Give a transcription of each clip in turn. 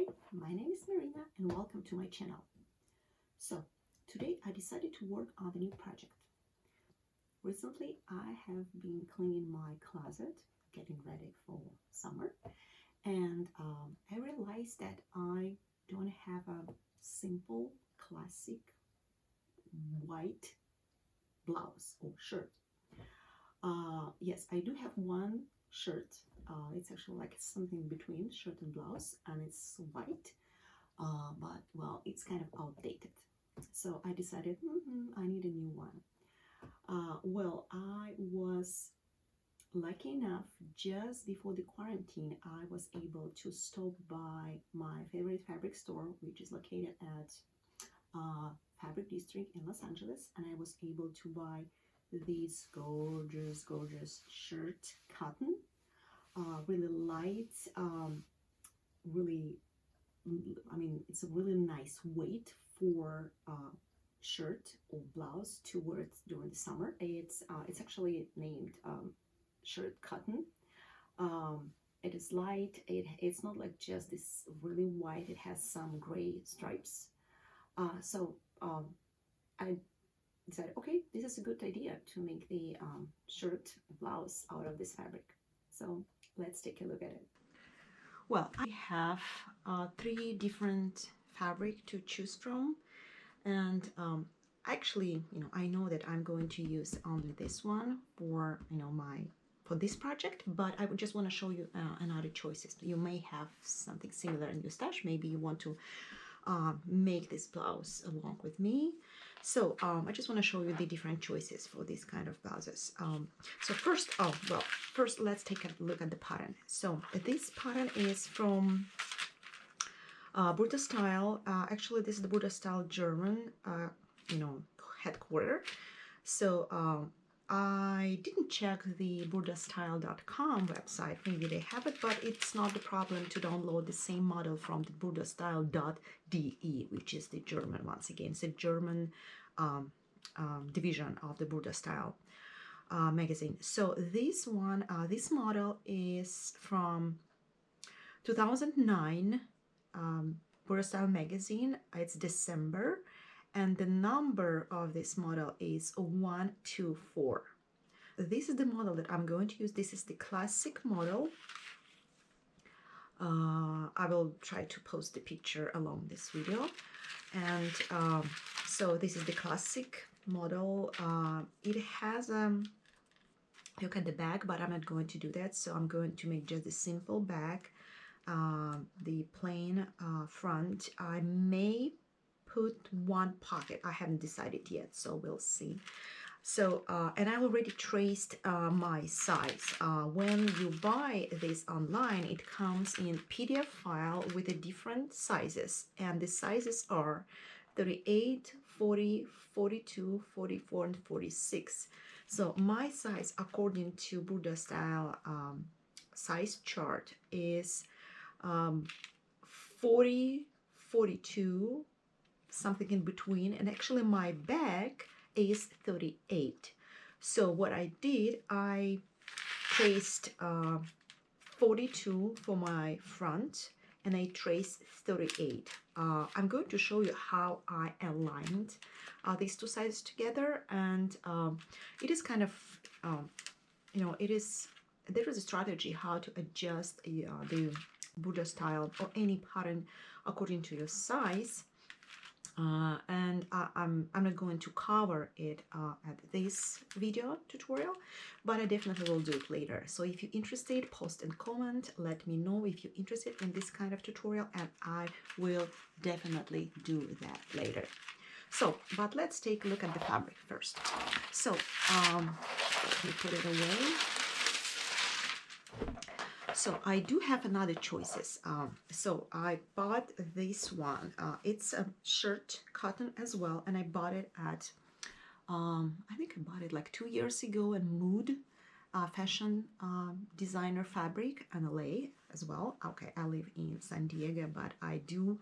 Hi, my name is Marina and welcome to my channel. So, today I decided to work on a new project. Recently, I have been cleaning my closet, getting ready for summer, and I realized that I don't have a simple, classic white blouse or shirt. Yes, I do have one shirt. It's actually like something between shirt and blouse, and it's white. But well, it's kind of outdated. So I decided I need a new one. Well, I was lucky enough, just before the quarantine, I was able to stop by my favorite fabric store, which is located at Fabric District in Los Angeles, and I was able to buy these gorgeous shirt cotton, really light, really, I mean, it's a really nice weight for shirt or blouse to wear during the summer. It's actually named shirt cotton. It is light. It's not like just this really white. It has some gray stripes. So I decided, okay, this is a good idea to make the shirt blouse out of this fabric. So let's take a look at it. Well, I have 3 different fabric to choose from, and actually, I know that I'm going to use only this one for for this project, but I would just want to show you another choices. You may have something similar in your stash. Maybe you want to make this blouse along with me. So I just want to show you the different choices for these kind of blouses. So first, first let's take a look at the pattern. So this pattern is from Burda Style. Actually, this is the Burda Style German, headquarter. So I didn't check the burdastyle.com website. Maybe they have it, but it's not the problem to download the same model from the burdastyle.de, which is the German, once again. It's a German division of the Burda Style magazine. So this one, this model is from 2009 Burda Style magazine. It's December. And the number of this model is 124. This is the model that I'm going to use. This is the classic model. I will try to post the picture along this video. And so this is the classic model. It has look at the back, but I'm not going to do that. So I'm going to make just a simple back, the plain front. I may put one pocket. I haven't decided yet, so we'll see. So and I already traced my size. When you buy this online, it comes in PDF file with the different sizes, and the sizes are 38, 40, 42, 44, and 46. So my size, according to Burda Style size chart, is 40, 42, something in between, and actually my back is 38. So what I did, I traced 42 for my front, and I traced 38. I'm going to show you how I aligned these two sides together, and it is kind of there is a strategy how to adjust the Burda Style or any pattern according to your size. And I'm not going to cover it at this video tutorial, but I definitely will do it later. So if you're interested, post and comment, let me know if you're interested in this kind of tutorial, and I will definitely do that later. So, but let's take a look at the fabric first. So let me put it away. So I do have another choices. So I bought this one. It's a shirt cotton as well, and I bought it at I think I bought it like 2 years ago in Mood fashion designer fabric in LA as well. Okay, I live in San Diego, but I do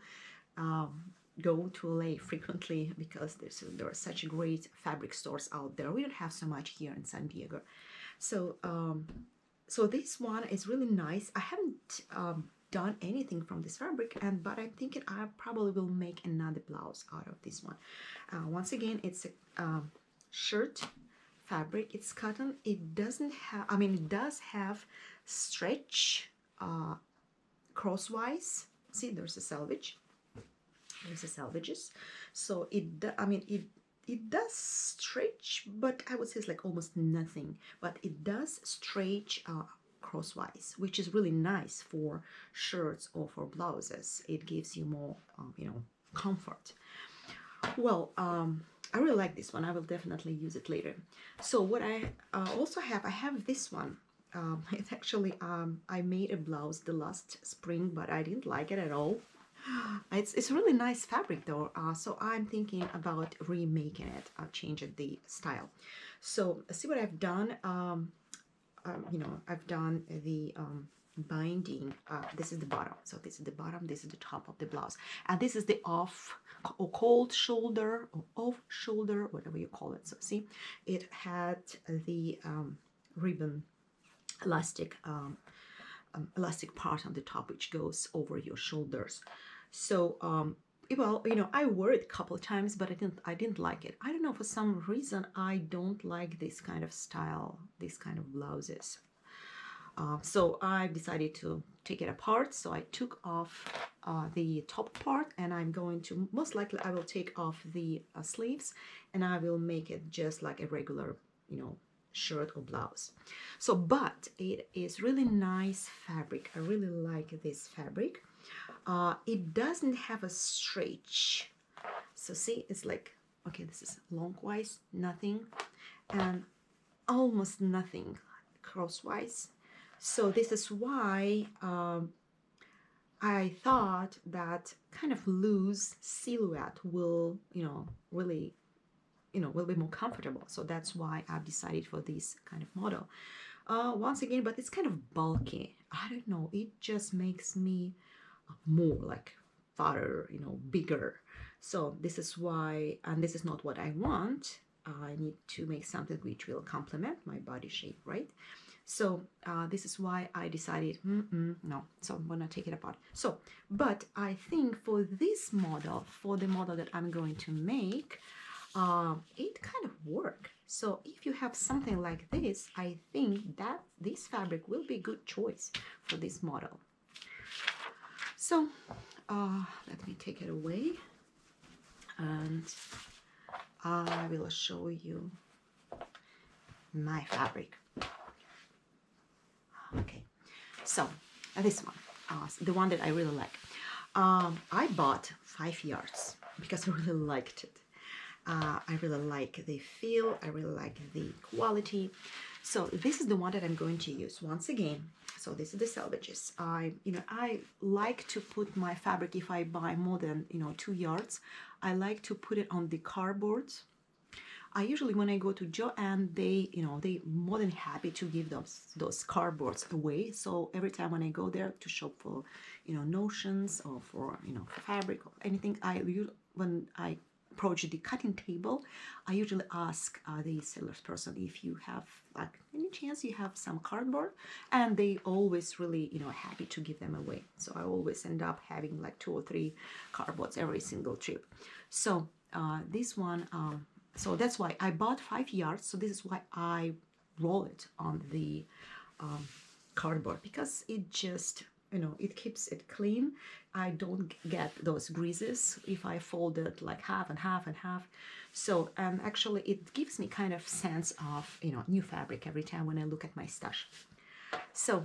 go to LA frequently because there are such great fabric stores out there. We don't have so much here in San Diego. So so this one is really nice. I haven't done anything from this fabric, but I'm thinking I probably will make another blouse out of this one. Once again, it's a shirt fabric. It's cotton. It doesn't have, I mean, it does have stretch crosswise. See, there's a selvage. There's the selvages. So it does stretch, but I would say it's like almost nothing. But it does stretch crosswise, which is really nice for shirts or for blouses. It gives you more, comfort. Well, I really like this one. I will definitely use it later. So what I also have, I have this one. It's actually, I made a blouse the last spring, but I didn't like it at all. It's really nice fabric though, so I'm thinking about remaking it, changing the style. So see what I've done. I've done the binding. This is the bottom, so this is the bottom, this is the top of the blouse, and this is the off or cold shoulder or off shoulder, whatever you call it. So see, it had the ribbon elastic elastic part on the top which goes over your shoulders. So well, I wore it a couple of times, but I didn't like it. I don't know, for some reason I don't like this kind of style, this kind of blouses. So I decided to take it apart. So I took off the top part, and I'm going to, most likely I will take off the sleeves, and I will make it just like a regular, shirt or blouse. So, but it is really nice fabric. I really like this fabric. It doesn't have a stretch. So see, it's like, okay, this is longwise, nothing, and almost nothing crosswise. So this is why I thought that kind of loose silhouette will, really, will be more comfortable. So that's why I've decided for this kind of model. Once again, but it's kind of bulky. I don't know, it just makes me more like fatter, bigger. So this is why, and this is not what I want. I need to make something which will complement my body shape, right? So this is why I decided, no, so I'm gonna take it apart. So, but I think for this model, for the model that I'm going to make, it kind of work. So if you have something like this, I think that this fabric will be a good choice for this model. So let me take it away, and I will show you my fabric. Okay, so this one, the one that I really like. I bought 5 yards because I really liked it. I really like the feel, I really like the quality. So this is the one that I'm going to use once again. So this is the selvages. I like to put my fabric, if I buy more than 2 yards, I like to put it on the cardboard. I usually, when I go to Joann, they more than happy to give those cardboards away. So every time when I go there to shop for notions or for fabric or anything, when I approach the cutting table, I usually ask the salesperson if you have like any chance you have some cardboard, and they always really happy to give them away. So I always end up having like 2 or 3 cardboards every single trip. So this one, so that's why I bought 5 yards. So this is why I roll it on the cardboard, because it just it keeps it clean. I don't get those greases if I fold it like half and half and half. So actually it gives me kind of sense of new fabric every time when I look at my stash. So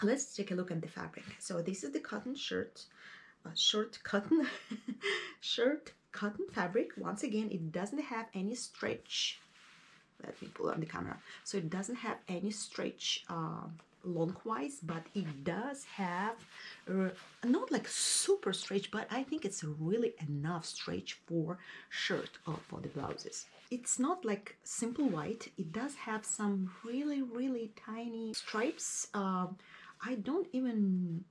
let's take a look at the fabric. So this is the cotton shirt, short cotton shirt cotton fabric. Once again, it doesn't have any stretch. Let me pull on the camera. So it doesn't have any stretch lengthwise, but it does have not like super stretch, but I think it's really enough stretch for shirt or for the blouses. It's not like simple white. It does have some really tiny stripes. I don't even,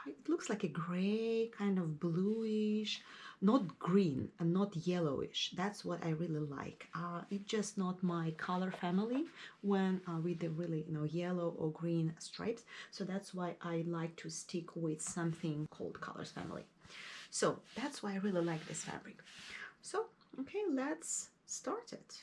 it looks like a gray, kind of bluish, not green and not yellowish. That's what I really like. It's just not my color family when with the really, yellow or green stripes. So that's why I like to stick with something called colors family. So that's why I really like this fabric. So, okay, let's start it.